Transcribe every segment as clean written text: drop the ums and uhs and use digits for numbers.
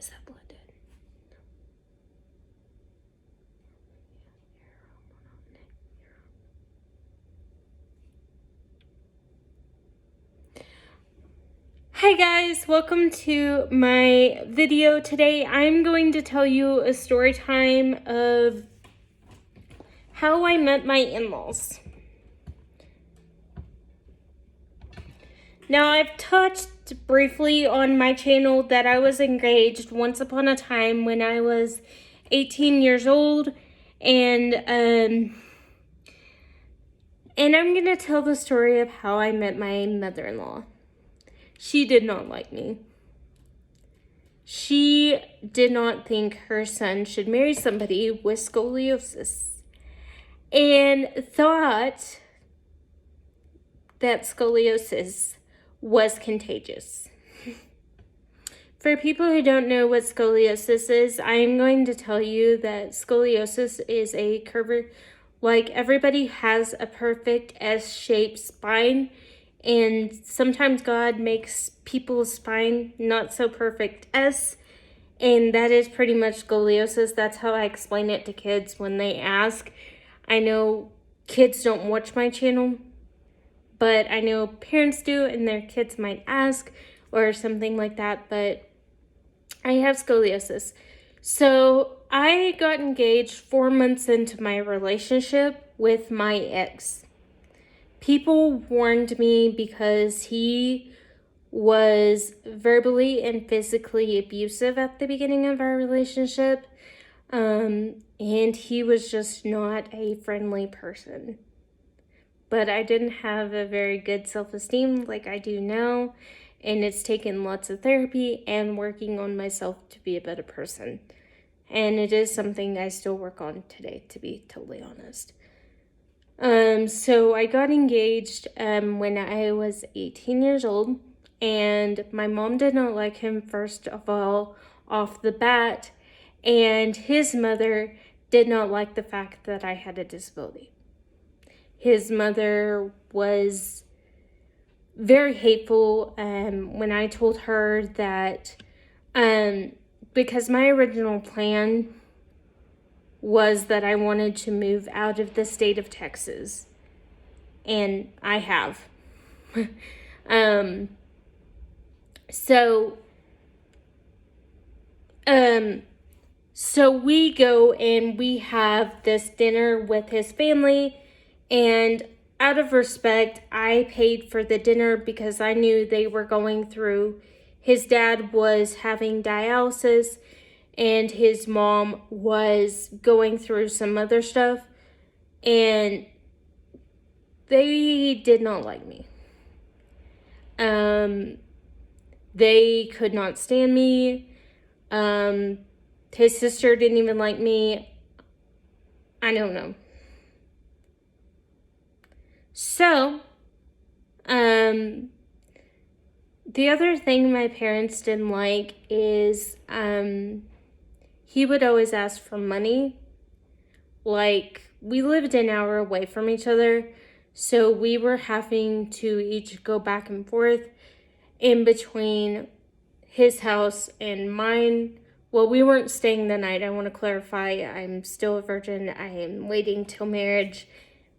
Is that blended? Hi guys, welcome to my video. Today I'm going to tell you a story time of how I met my in-laws. Now, I've touched briefly on my channel that I was engaged once upon a time when I was 18 years old, and I'm going to tell the story of how I met my mother-in-law. She did not like me. She did not think her son should marry somebody with scoliosis and thought that scoliosis was contagious. For people who don't know what scoliosis is, I'm going to tell you that scoliosis is a curve, like everybody has a perfect S-shaped spine, and sometimes God makes people's spine not so perfect S, and that is pretty much scoliosis. That's how I explain it to kids when they ask. I know kids don't watch my channel, but I know parents do, and their kids might ask or something like that, but I have scoliosis. So I got engaged 4 months into my relationship with my ex. People warned me because he was verbally and physically abusive at the beginning of our relationship. And he was just not a friendly person. But I didn't have a very good self-esteem like I do now. And it's taken lots of therapy and working on myself to be a better person. And it is something I still work on today, to be totally honest. So I got engaged when I was 18 years old, and my mom did not like him first of all off the bat, and his mother did not like the fact that I had a disability. His mother was very hateful when I told her that because my original plan was that I wanted to move out of the state of Texas, and I have. So we go and we have this dinner with his family, and out of respect, I paid for the dinner because I knew they were going through, his dad was having dialysis and his mom was going through some other stuff, and they did not like me. They could not stand me. His sister didn't even like me. I don't know. So, the other thing my parents didn't like is, he would always ask for money. Like, we lived an hour away from each other, so we were having to each go back and forth in between his house and mine. Well, we weren't staying the night. I want to clarify, I'm still a virgin. I am waiting till marriage.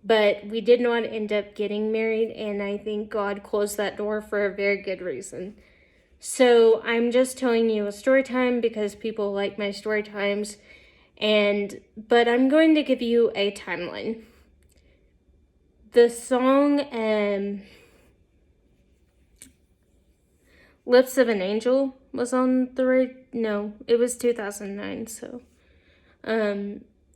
But we did not end up getting married, and I think God closed that door for a very good reason. So I'm just telling you a story time because people like my story times, but I'm going to give you a timeline. The song Lips of an Angel was on the radio. No, it was 2009. So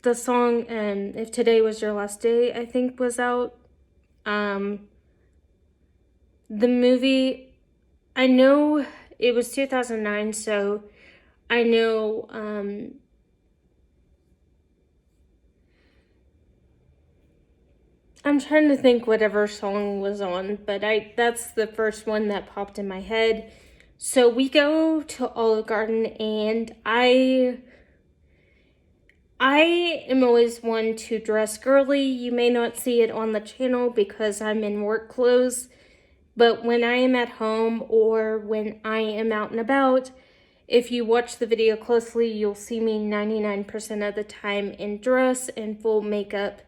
the song If Today Was Your Last Day, I think, was out. The movie, I know it was 2009, so I know I'm trying to think whatever song was on, but that's the first one that popped in my head. So we go to Olive Garden, and I am always one to dress girly. You may not see it on the channel because I'm in work clothes, but when I am at home or when I am out and about, If you watch the video closely, you'll see me 99% of the time in dress and full makeup.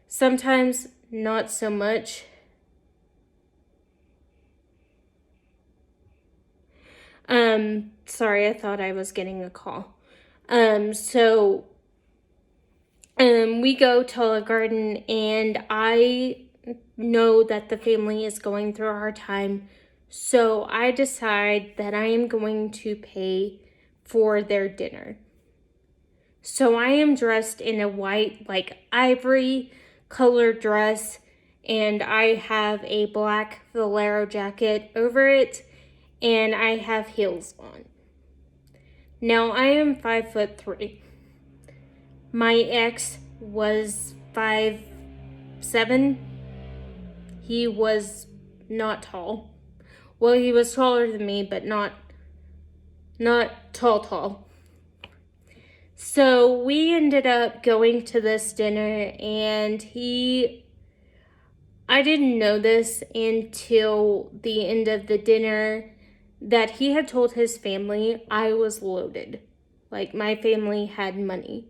Sometimes not so much. Sorry, I thought I was getting a call. We go to Olive Garden, and I know that the family is going through a hard time. So I decide that I am going to pay for their dinner. So I am dressed in a white, like ivory colored dress, and I have a black Valero jacket over it, and I have heels on. Now I am 5'3". My ex was 5'7". He was not tall. Well, he was taller than me, but not tall. So we ended up going to this dinner, and I didn't know this until the end of the dinner, that he had told his family I was loaded. Like, my family had money,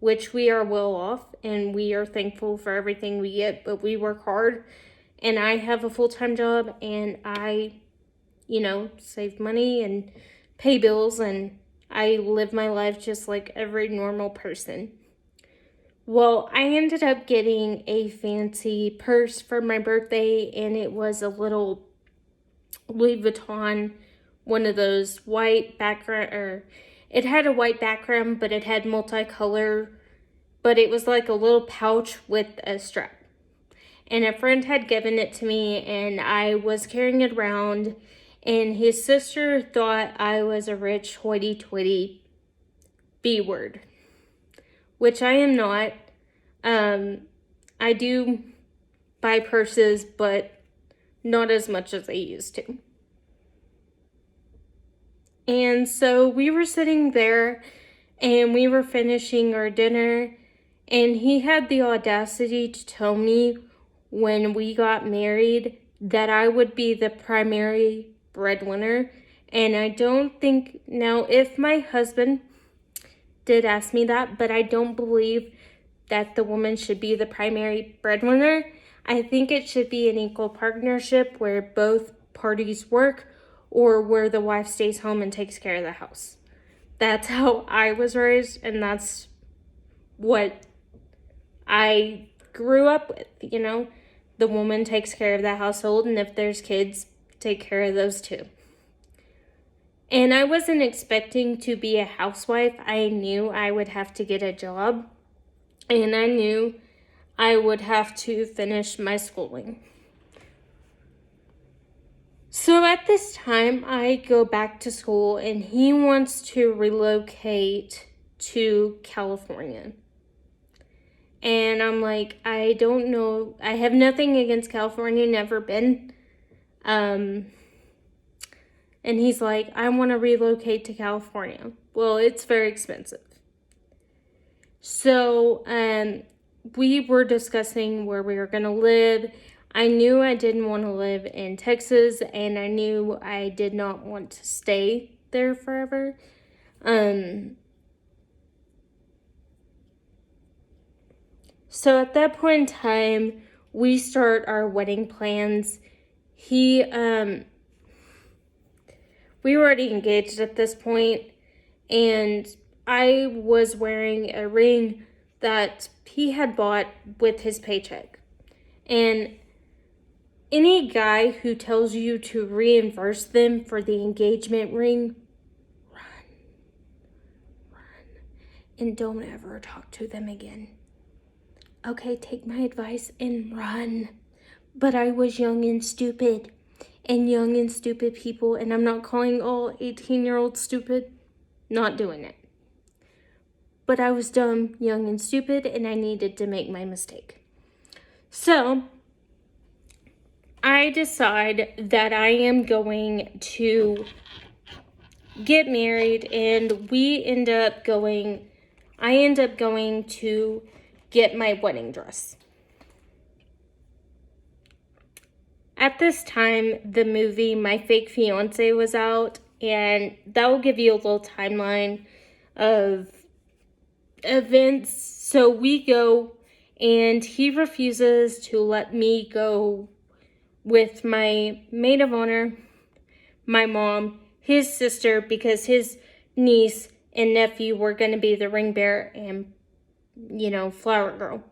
which we are well off, and we are thankful for everything we get, but we work hard, and I have a full-time job, and I, save money and pay bills, and I live my life just like every normal person. Well, I ended up getting a fancy purse for my birthday, and it was a little Louis Vuitton, one of those white background, it had a white background, but it had multicolor, but it was like a little pouch with a strap. And a friend had given it to me, and I was carrying it around, and his sister thought I was a rich hoity-toity B-word, which I am not. I do buy purses, but not as much as I used to. And so we were sitting there, and we were finishing our dinner, and he had the audacity to tell me when we got married that I would be the primary breadwinner. And I don't think, now if my husband did ask me that, but I don't believe that the woman should be the primary breadwinner. I think it should be an equal partnership where both parties work, or where the wife stays home and takes care of the house. That's how I was raised, and that's what I grew up with, The woman takes care of the household, and if there's kids, take care of those too. And I wasn't expecting to be a housewife. I knew I would have to get a job, and I knew I would have to finish my schooling. So at this time, I go back to school, and he wants to relocate to California. And I'm like, I don't know. I have nothing against California, never been. And he's like, I want to relocate to California. Well, it's very expensive. So we were discussing where we were going to live. I knew I didn't want to live in Texas, and I knew I did not want to stay there forever. So at that point in time, we start our wedding plans. We were already engaged at this point, and I was wearing a ring that he had bought with his paycheck. And any guy who tells you to reimburse them for the engagement ring, run, and don't ever talk to them again. Okay, take my advice and run. But I was young and stupid, and young and stupid people, and I'm not calling all 18-year-olds stupid, not doing it. But I was dumb, young, and stupid, and I needed to make my mistake. So I decide that I am going to get married, and I end up going to get my wedding dress. At this time, the movie My Fake Fiance was out, and that will give you a little timeline of events. So we go, and he refuses to let me go with my maid of honor, my mom, his sister, because his niece and nephew were going to be the ring bearer and, flower girl.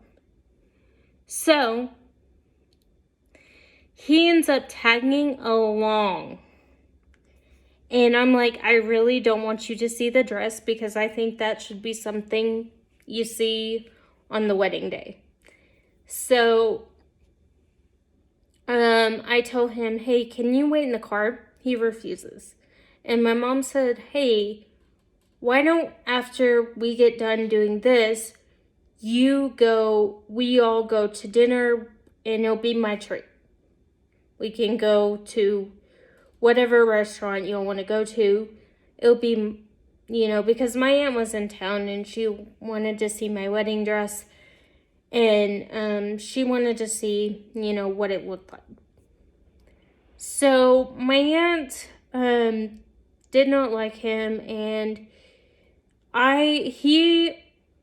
So he ends up tagging along. And I'm like, I really don't want you to see the dress because I think that should be something you see on the wedding day. So I tell him, hey, can you wait in the car? He refuses. And my mom said, hey, why don't, after we get done doing this, we all go to dinner and it'll be my treat. We can go to whatever restaurant you'll want to go to. It'll be, because my aunt was in town and she wanted to see my wedding dress. And she wanted to see, what it looked like. So my aunt did not like him, and I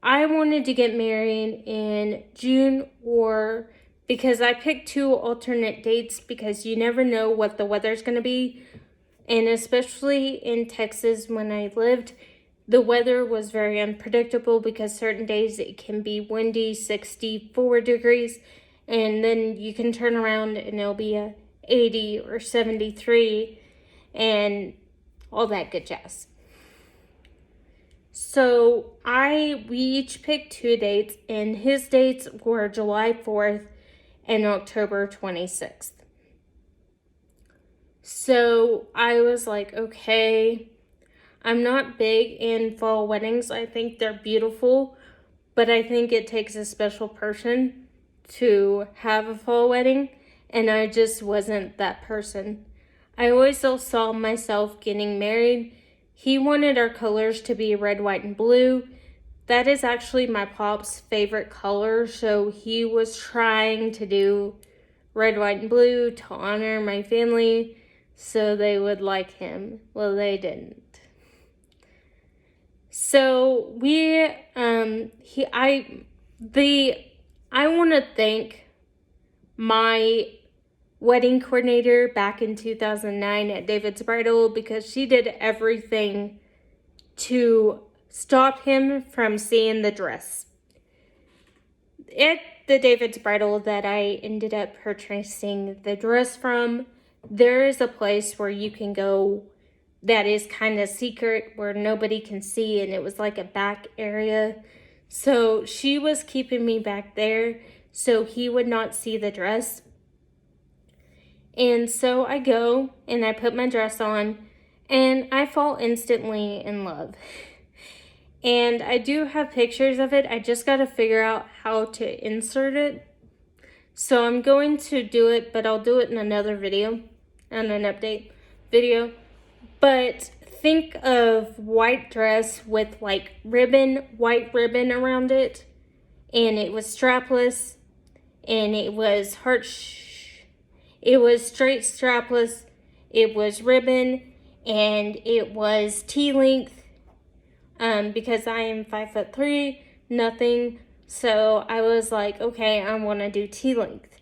wanted to get married in June, or because I picked 2 alternate dates because you never know what the weather's going to be. And especially in Texas when I lived, the weather was very unpredictable because certain days it can be windy, 64 degrees, and then you can turn around and it'll be a 80 or 73 and all that good jazz. So we each picked 2 dates, and his dates were July 4th and October 26th. So I was like, okay, I'm not big in fall weddings. I think they're beautiful, but I think it takes a special person to have a fall wedding, and I just wasn't that person. I always saw myself getting married. He wanted our colors to be red, white, and blue. That is actually my pop's favorite color, so he was trying to do red, white, and blue to honor my family so they would like him. Well, they didn't. So I want to thank my wedding coordinator back in 2009 at David's Bridal, because she did everything to stop him from seeing the dress. At the David's Bridal that I ended up purchasing the dress from, there is a place where you can go that is kind of secret where nobody can see, and it was like a back area. So she was keeping me back there so he would not see the dress. And so I go and I put my dress on and I fall instantly in love. And I do have pictures of it. I just got to figure out how to insert it. So I'm going to do it, but I'll do it in another video, on an update video. But think of white dress with like white ribbon around it. And it was strapless. And it was it was straight strapless. It was ribbon. And it was T-length. Because I am 5'3", nothing. So I was like, okay, I want to do T-length.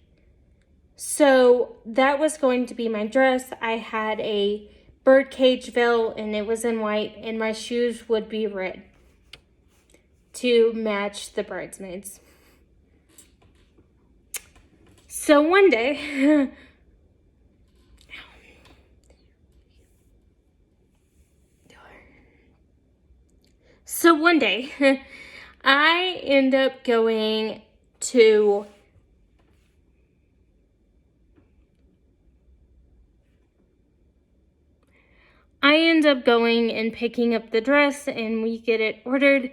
So that was going to be my dress. I had a birdcage veil and it was in white, and my shoes would be red to match the bridesmaids. So one day, I end up going to and picking up the dress, and we get it ordered.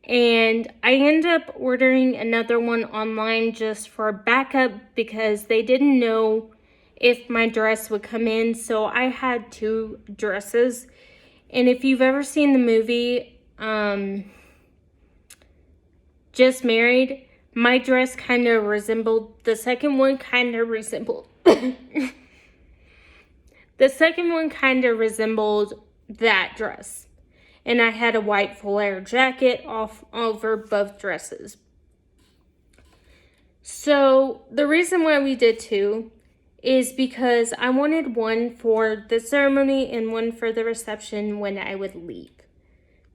And I end up ordering another one online just for backup because they didn't know if my dress would come in. So I had 2 dresses. And if you've ever seen the movie Just Married, my dress kind of resembled, the second one kind of resembled that dress. And I had a white full air jacket off over both dresses. So the reason why we did two is because I wanted one for the ceremony and one for the reception when I would leave.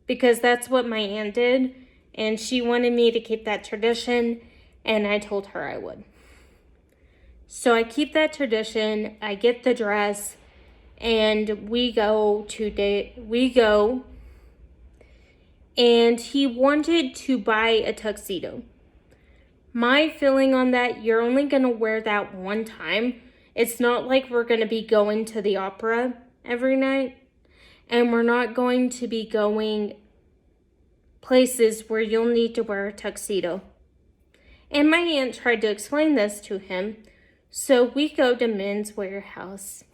Because that's what my aunt did, and she wanted me to keep that tradition, and I told her I would. So I keep that tradition, I get the dress, and we go, and he wanted to buy a tuxedo. My feeling on that, you're only going to wear that one time. It's not like we're going to be going to the opera every night. And we're not going to be going places where you'll need to wear a tuxedo. And my aunt tried to explain this to him. So we go to Men's Warehouse.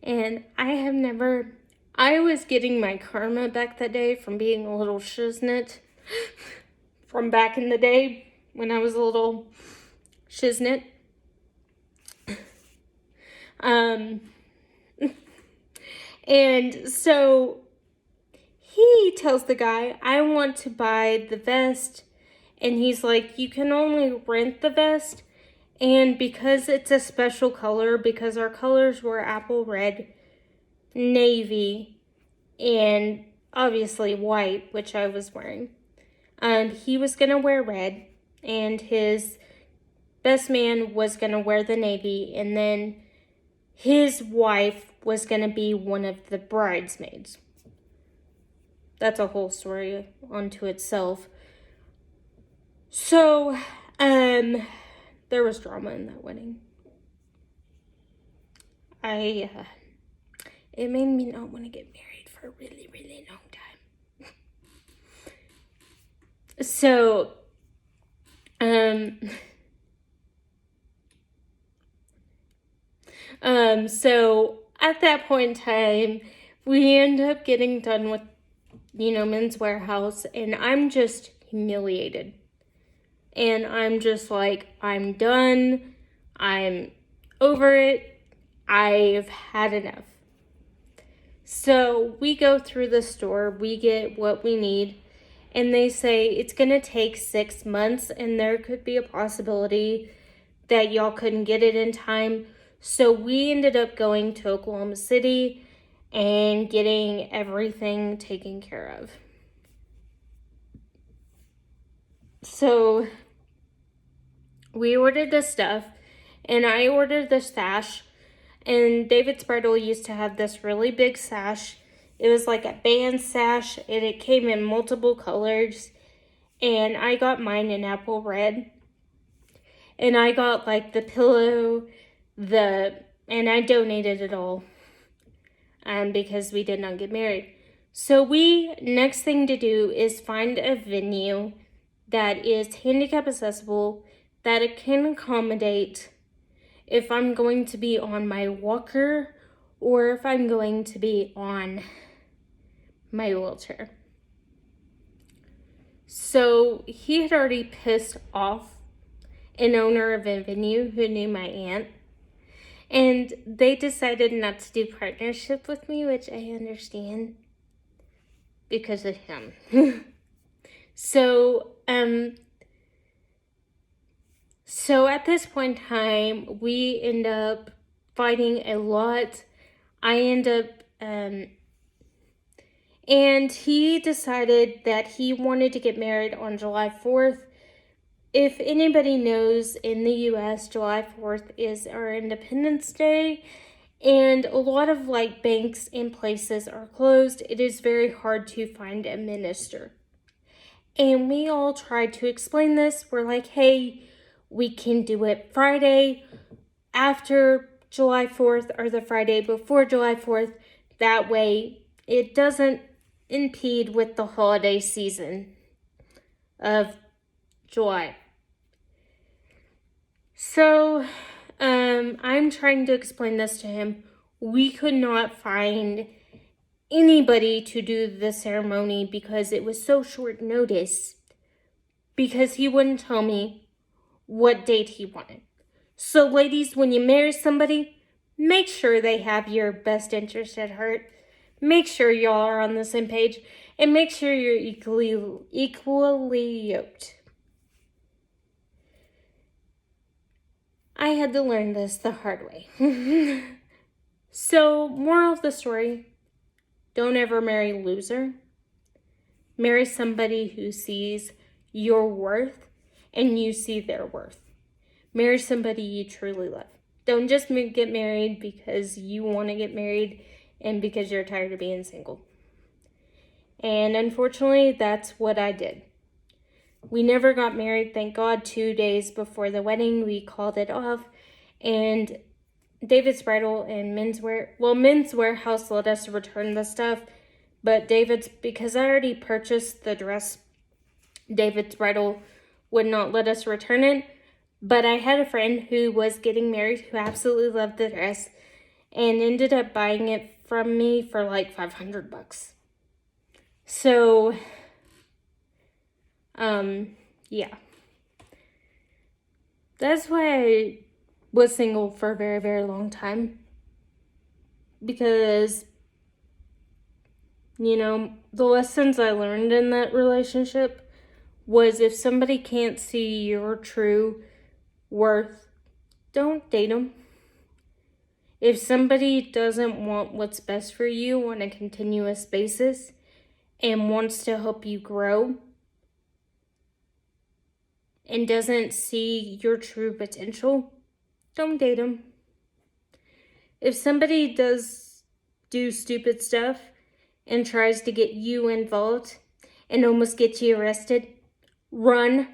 And I was getting my karma back that day from being a little shiznit. From back in the day when I was a little shiznit. And so he tells the guy, I want to buy the vest. And he's like, you can only rent the vest. And because it's a special color, because our colors were apple red, navy, and obviously white, which I was wearing. He was going to wear red, and his best man was going to wear the navy, and then his wife was going to be one of the bridesmaids. That's a whole story unto itself. So, there was drama in that wedding. It made me not want to get married for a really, really long time. So, so at that point in time, we end up getting done with, Men's Warehouse, and I'm just humiliated. And I'm just like, I'm done. I'm over it. I've had enough. So we go through the store. We get what we need. And they say it's going to take 6 months. And there could be a possibility that y'all couldn't get it in time. So we ended up going to Oklahoma City and getting everything taken care of. So we ordered the stuff, and I ordered the sash, and David's Bridal used to have this really big sash. It was like a band sash, and it came in multiple colors, and I got mine in apple red, and I got like the pillow, and I donated it all, because we did not get married. So next thing to do is find a venue that is handicap accessible, that it can accommodate if I'm going to be on my walker or if I'm going to be on my wheelchair. So he had already pissed off an owner of a venue who knew my aunt, and they decided not to do partnership with me, which I understand because of him. So at this point in time, we end up fighting a lot. I end up, and he decided that he wanted to get married on July 4th. If anybody knows, in the U.S., July 4th is our Independence Day, and a lot of banks and places are closed. It is very hard to find a minister. And we all tried to explain this. We're like, hey, we can do it Friday after July 4th or the Friday before July 4th. That way it doesn't impede with the holiday season of July. So I'm trying to explain this to him. We could not find anybody to do the ceremony because it was so short notice, because he wouldn't tell me what date he wanted. So ladies, when you marry somebody, make sure they have your best interest at heart, Make sure y'all are on the same page, and make sure you're equally yoked. I had to learn this the hard way. So, moral of the story, don't ever marry a loser. Marry somebody who sees your worth and you see their worth. Marry somebody you truly love. Don't just get married because you want to get married and because you're tired of being single. And unfortunately, that's what I did. We never got married, thank God. 2 days before the wedding, we called it off. And David's Bridal and Men's Wearhouse let us return the stuff. But because I already purchased the dress, David's Bridal would not let us return it. But I had a friend who was getting married who absolutely loved the dress and ended up buying it from me for like $500. So, yeah. That's why I was single for a very, very long time. Because, the lessons I learned in that relationship was if somebody can't see your true worth, don't date them. If somebody doesn't want what's best for you on a continuous basis and wants to help you grow and doesn't see your true potential, don't date them. If somebody does do stupid stuff and tries to get you involved and almost get you arrested, run.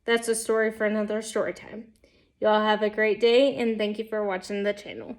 That's a story for another story time. Y'all have a great day, and thank you for watching the channel.